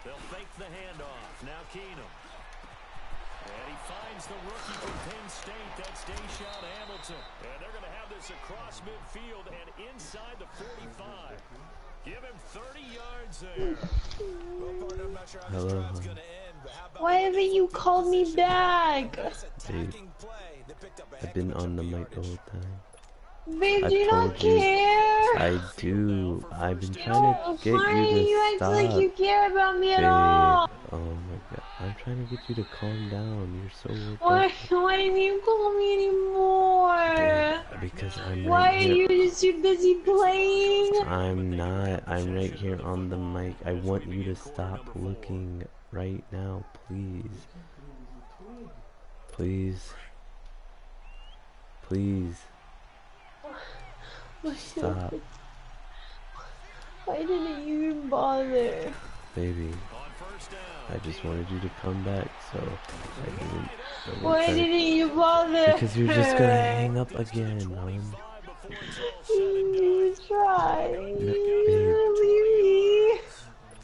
D: They'll fake the handoff. Now Keenum. And he finds the rookie from Penn State. That's Deshaun Hamilton. And they're going to have this across midfield and inside the 45. Give him 30 yards there. Well, partner, I'm not sure how this drive's going to end, but how about
B: Why haven't you called me back?
A: Dude, I've been on the mic the whole time.
B: Babe,
A: I
B: do you not
A: told you.
B: care?
A: I do. I've been trying to get
B: Why
A: you to
B: you act
A: stop.
B: like you care about me at
A: Babe.
B: all?
A: Oh my god. I'm trying to get you to calm down. You're so worked
B: Why
A: up.
B: didn't you call me anymore?
A: Babe, because I'm
B: Why
A: right
B: are
A: here.
B: you just too busy playing?
A: I'm not. I'm right here on the mic. I want you to stop looking right now, please. Please. Please. Stop.
B: Why didn't you even bother?
A: Baby. I just wanted you to come back, so I didn't.
B: Why didn't you bother?
A: Because you're just gonna hang up again, hon.
B: You tried.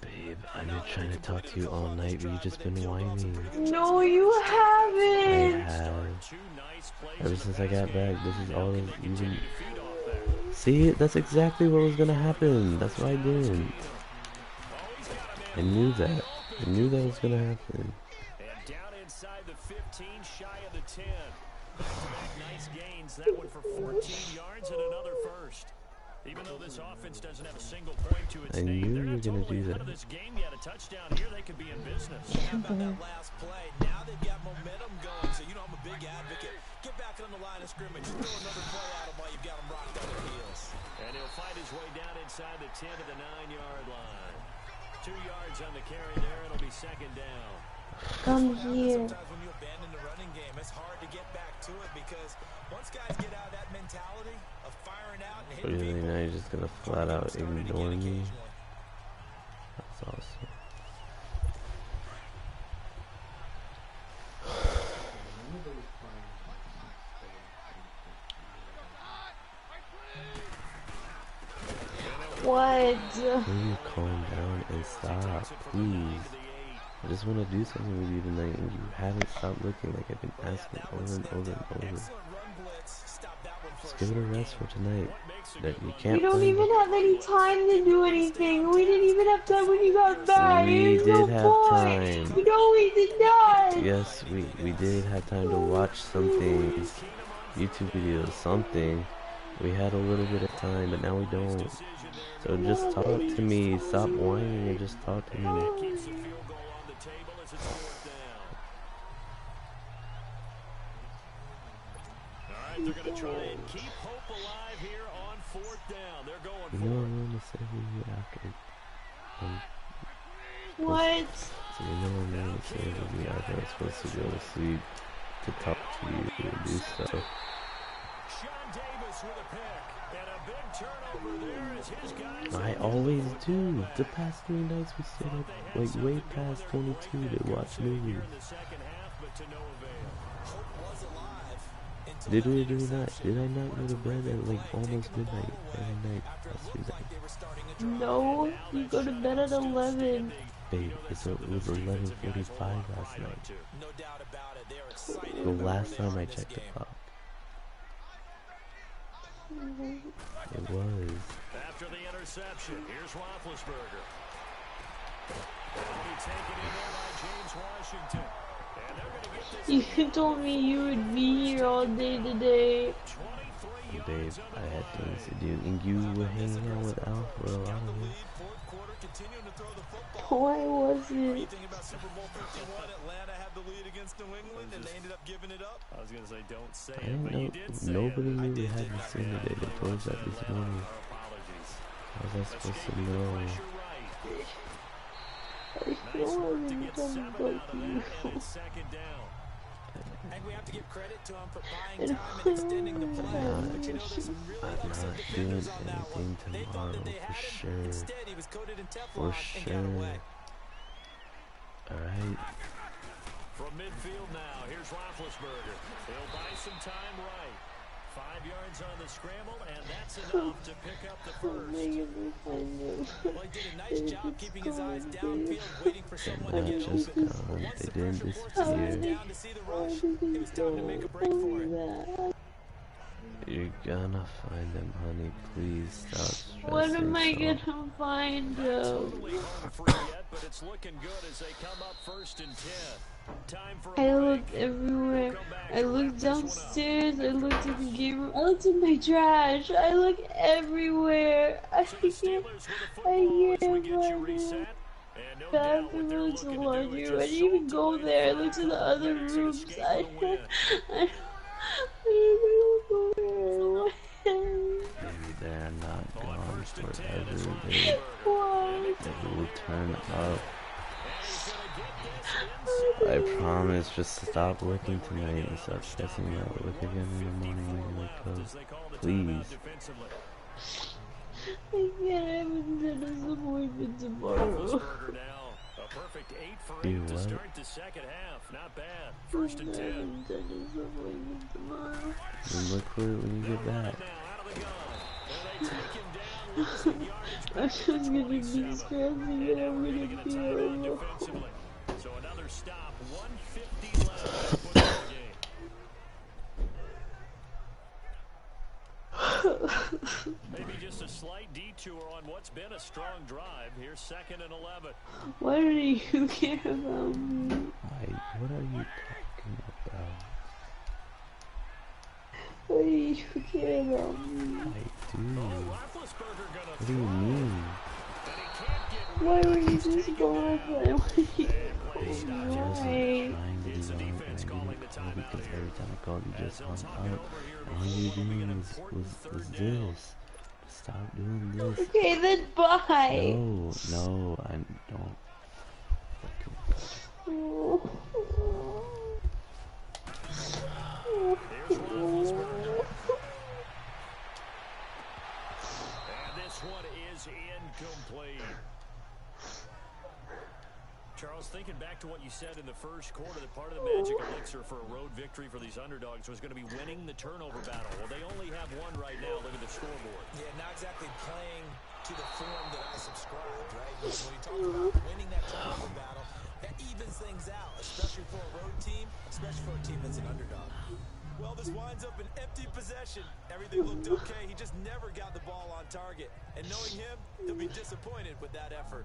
A: Babe, I've been trying to talk to you all night, but you've just been whining.
B: No, you
A: I
B: haven't.
A: have. Ever since I got back, this is all you've been... See, that's exactly what was gonna happen. That's why I didn't. I knew that. I knew that was gonna happen.
D: And down inside the 15, shy of the 10. Nice gains. That one for 14 yards and another first. Even though this offense doesn't have a single point to its name,
A: knew
D: they're
A: you were
D: not
A: gonna
D: totally
A: do
D: out of
A: that.
D: this game yet. A touchdown here, they could be in business.
C: How about that last play? Now they've got momentum going, so I'm a big advocate. Get back on the line of scrimmage. Throw another play at them while you've got them rocked on their heels.
D: And he'll fight his way down inside the 10 to the 9-yard line. 2 yards on the carry there. It'll be second down.
B: Come here.
C: Sometimes when you abandon the running game, it's hard to get back to it because once guys get out of that mentality of firing out and hitting
A: Really,
C: people,
A: now you're just gonna flat out ignore me? That's awesome.
B: What?
A: Can you calm down and stop, please? I just want to do something with you tonight, and you haven't stopped looking like I've been asking over and over and over. Just give it a rest for tonight. That you
B: We
A: can't
B: don't
A: play.
B: even have any time to do anything. We didn't even have time when you got back.
A: We
B: There's no
A: did have
B: point.
A: time.
B: No, we did not.
A: Yes, we did have time to watch something, YouTube videos, something. We had a little bit of time, but now we don't. So just talk to me. Stop whining and just talk to me.
D: They're going to try and keep hope alive here on 4th down. They're going
A: You know I'm going to say to you after.
B: What?
A: So you know I'm going to say to you after I'm supposed to go to sleep to talk to you and do stuff.
D: Sean Davis with a pick. And a big turnover there as his guys.
A: I always do. The past 3 nights we stayed up like way past 22 to watch movies. Did we or did we not? Did I not go to bed at like almost midnight every night last Tuesday?
B: No, you go to bed at 11.
A: Babe, it was 11:45 last night. The last time I checked the clock. It was.
D: After the interception, here's Roethlisberger. That'll be taken in there by James Washington. And they're going to get this.
B: You told me you would be here all day today.
A: Babe, I had things to do, and you were hanging out with Al for a lot of it.
B: Why was it?
C: Think about Super Bowl 51, Atlanta had the lead against New England, and they ended up giving it up.
D: I was going to say, don't say
A: I
D: it,
A: didn't
D: but
A: know.
D: you did say
A: Nobody
D: it.
A: knew we had this thing today. They told us that this morning.
D: Apologies.
A: How was I supposed to know?
B: I feel like I'm done talking.
D: Second down.
C: And we have to give credit to him for buying time and extending the play. But you know, there's some really
A: I'm
C: upset
A: not
C: defenders
A: doing
C: on that one.
A: anything
C: They thought that they
A: tomorrow,
C: had
A: for
C: him.
A: sure.
C: Instead, he was coated in
A: For
C: Teflon and got
A: sure.
C: away.
A: Alright.
D: From midfield now, here's Roethlisberger. He'll buy some time right. 5 yards on the scramble, and that's enough to pick up the first.
C: Well, he did a nice job keeping his eyes downfield, waiting for someone to get
A: Just
C: open.
A: gone.
C: Once
A: They
C: the
A: didn't
C: pressure forced his eyes
A: disappear.
C: down to see the rush, it was time to make a break for it.
A: You're gonna find them, honey. Please stop stressing.
B: What am I
A: so.
B: gonna find out?
D: Totally home free yet, but it's looking good as they come up 1st and 10. Time for a
B: I
D: break.
B: looked everywhere. I looked downstairs. I looked in the game room. I looked in my trash. I look everywhere. I
D: So the
B: can't.
D: Steelers with the
B: I
D: football as we
B: can't
D: get you
B: find it.
D: reset. And no doubt what
B: Bathroom,
D: they're
B: I looked in
D: looking
B: the
D: to do
B: laundry
D: is
B: room. I
D: just
B: didn't even
D: salt
B: go
D: away the
B: there. I
D: first
B: looked in the
D: couple
B: other
D: minutes and
B: rooms.
D: escape
B: I
D: with a win.
B: didn't go there.
A: Maybe they're not gone forever. They will turn up. I promise, just stop looking tonight and stop stressing out. Look again in the morning when you wake up. Please.
B: I can't have a disappointment tomorrow.
D: A perfect 8 for
A: Do
D: 8 to
A: what?
D: start the second half. Not bad. 1st and 10.
B: Disappointment tomorrow.
A: And look for it when you get back.
B: I'm just gonna be stressing and I'm gonna feel alone.
D: So another stop, 150 left to put in the game. Maybe just a slight detour on what's been a strong drive. Here's 2nd and 11.
B: Why do you care about me?
A: What are you talking about?
B: Why do you care about me?
A: I do. What do you mean?
B: Why were you just gone? Why?
A: Just trying to be right, and I didn't call because every time I called you just hung up. All you're doing was this. Stop doing this.
B: Okay, then bye.
A: No, I don't.
D: And this one is incomplete. Charles, thinking back to what you said in the first quarter, that part of the magic elixir for a road victory for these underdogs was going to be winning the turnover battle. Well, they only have one right now. Look at the scoreboard.
C: Yeah, not exactly playing to the form that I subscribed, right? When you talk about winning that turnover battle, that evens things out, especially for a road team, especially for a team that's an underdog. Well, this winds up an empty possession. Everything looked okay. He just never got the ball on target. And knowing him, he'll be disappointed with that effort.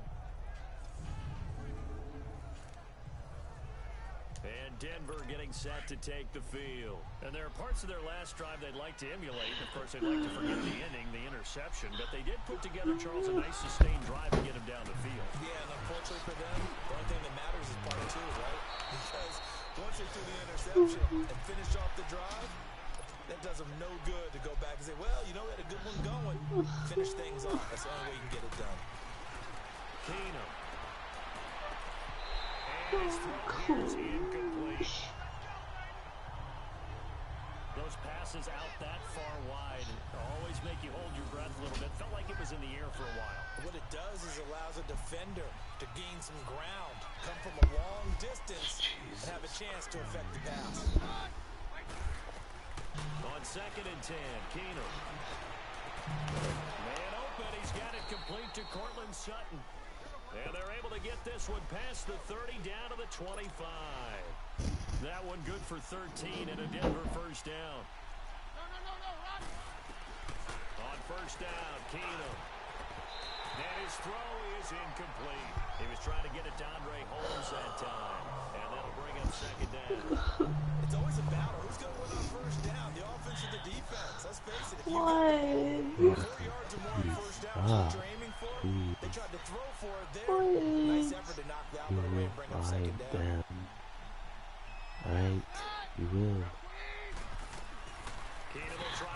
D: And Denver getting set to take the field. And there are parts of their last drive they'd like to emulate. Of course, they'd like to forget the inning, the interception. But they did put together, Charles, a nice sustained drive to get him down the field.
C: Yeah, and unfortunately for them, the only thing that matters is part two, right? Because once they threw the interception and finished off the drive, that does them no good to go back and say, well, you know, we had a good one going. Finish things off. That's the only way you can get it done.
D: Keenum. And his throw is incomplete. Those passes out that far wide always make you hold your breath a little bit. Felt like it was in the air for a while.
C: What it does is allows a defender to gain some ground, come from a long distance, and have a chance to affect the pass.
D: On 2nd and 10, Keenum. Man open, he's got it complete to Cortland Sutton. And they're able to get this one past the 30 down to the 25. That one good for 13 and a Denver first down. On first down, Keenum. And his throw is incomplete. He was trying to get it to Andre Holmes that time. And that'll bring up 2nd down.
C: It's always a battle. Who's going to win on first down? The offense or the defense? Let's face it. If you
B: What?
C: 4 yards or more on first down, is what you're aiming for. They tried to throw for it there. Nice effort to knock that one away and bring up 2nd down.
A: Alright, you will.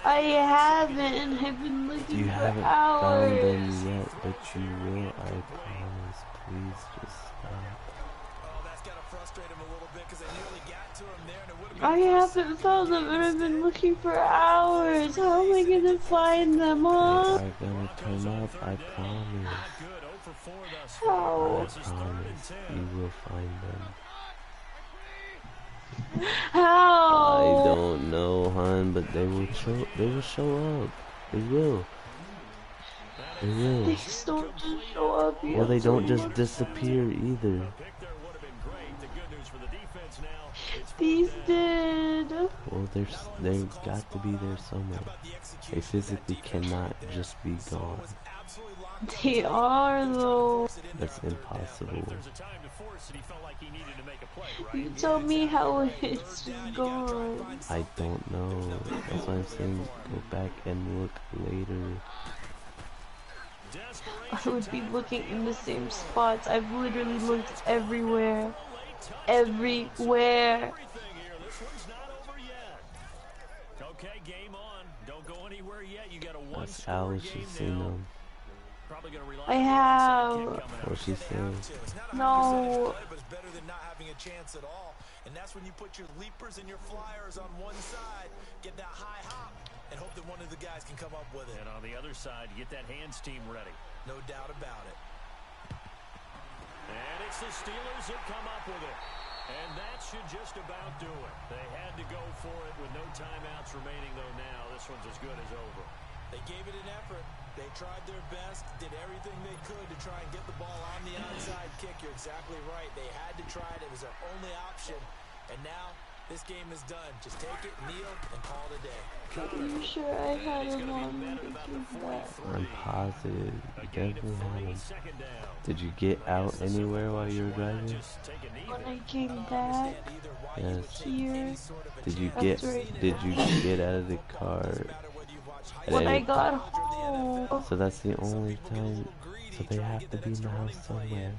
B: I haven't. I've been looking
A: You
B: for
A: haven't
B: hours.
A: found them yet, but you will, I promise. Please just stop.
C: Oh, that's got to frustrate him a little bit because they nearly got to him there, and it would have been
B: I haven't found them, and I've been looking for hours. How am I gonna find them, huh?
A: They're gonna come up, I promise.
B: How?
A: I promise. You will find them.
B: How?
A: I don't know, hon, but they will show. They will show up. They will. They will.
B: They just don't just show up here.
A: Well, they don't just disappear either.
B: These did.
A: Well, they've got to be there somewhere. They physically cannot just be gone.
B: They are though.
A: That's impossible.
B: You tell me how it's just gone.
A: I don't know. That's why I'm saying go back and look later.
B: I would be looking in the same spots. I've literally looked everywhere. Everywhere.
D: Okay, game on. Don't go anywhere yet. You got a
A: That's Alice. She's seen them.
B: I have.
A: What she saying?
B: No.
C: but it's better than not having a chance at all. And that's when you put your leapers and your flyers on one side, get that high hop, and hope that one of the guys can come up with it.
D: And on the other side, get that hands team ready.
C: No doubt about it.
D: And it's the Steelers that come up with it. And that should just about do it. They had to go for it with no timeouts remaining, though now this one's as good as over.
C: They gave it an effort. They tried their best, did everything they could to try and get the ball on the onside kick. You're exactly right. They had to try it. It was their only option. And now this game is done. Just take it, kneel, and call it a day.
B: Are you sure I had him on that?
A: I'm positive. You definitely had him. Did you get out anywhere while you were driving?
B: When I came back
A: Yes.
B: here,
A: Did you
B: That's right.
A: Did you get out of the car? at
B: when I
A: any-
B: got home,
A: So that's the only time. So they have to be in the house somewhere.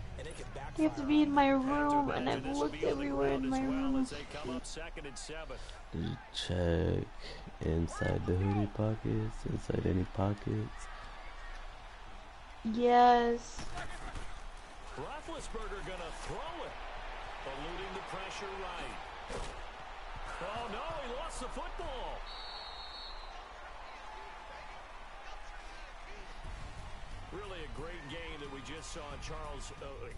B: they have to be in my room, and I've looked everywhere in my room.
A: Did you check inside the hoodie pockets? Inside any pockets?
B: Yes.
D: Roethlisberger gonna throw it, eluding the pressure right. Oh no, he lost the football. Really a great game that we just saw, Charles,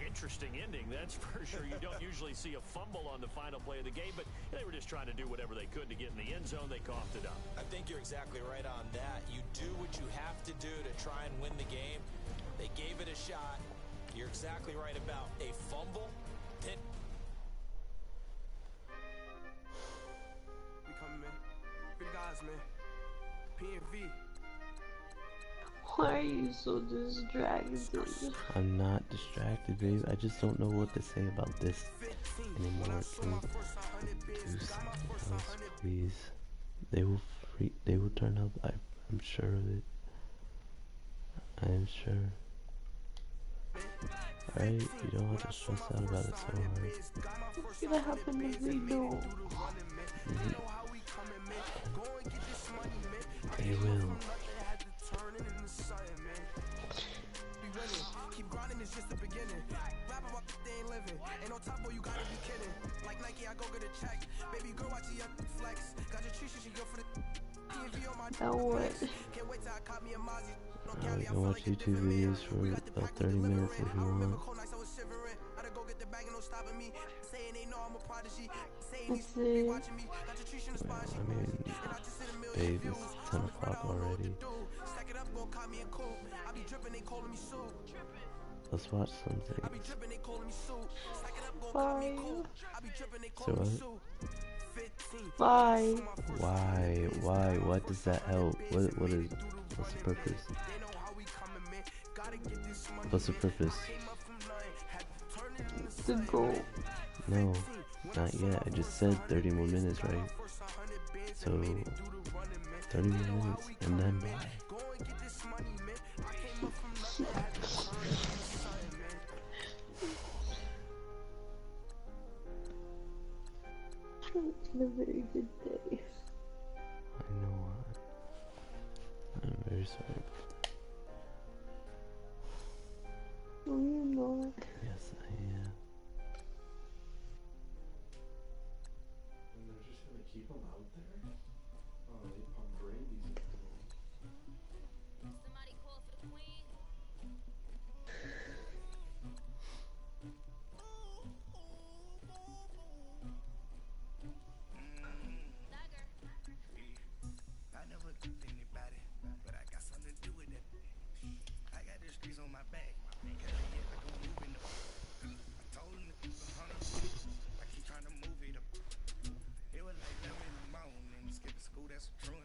D: interesting ending, that's for sure. You don't usually see a fumble on the final play of the game, but they were just trying to do whatever they could to get in the end zone. They coughed it up.
C: I think you're exactly right on that. You do what you have to do to try and win the game. They gave it a shot. You're exactly right about a fumble.
E: We coming, man. Good guys, man. P&V.
B: Why are you so distracted?
A: I'm not distracted, babe. I just don't know what to say about this anymore. Can you do something else, please? They will turn up. I'm sure of it. I am sure. Alright, you don't have to stress out about it so hard.
B: What's gonna happen if we don't?
A: They will.
E: Keep grinding, it's just the beginning. Rap about they ain't living. Ain't no top boy, you gotta be kidding. Like Nike, I go get a check. Baby girl, watch you flex. Got your tree, she go for the PNV on my
B: Now what?
E: Can't wait till I caught me a Mozzie.
A: You can watch YouTube videos for about 30 minutes if you want.
B: Let's see.
A: Well, I mean, babe, it's 10 o'clock already. Let's watch something.
B: Bye.
A: So what?
B: Bye.
A: Why? What does that help? What's the purpose? What's the purpose?
B: The goal.
A: No, not yet. I just said 30 more minutes, right? So, 30 more minutes, and then bye.
B: It's been a very good day.
A: I know. I'm very sorry.
B: No, you're not.
A: Yes, I am.
F: And they're just gonna keep them out there? Oh, they pump Brandy's into them.
G: Somebody call for the queen. Dagger.
E: I never took anybody, but I got something to do with it. I got the streets on my back. I told him to keep it 100. I keep trying to move it up. It was like them in the mountain and skipping school, that's true.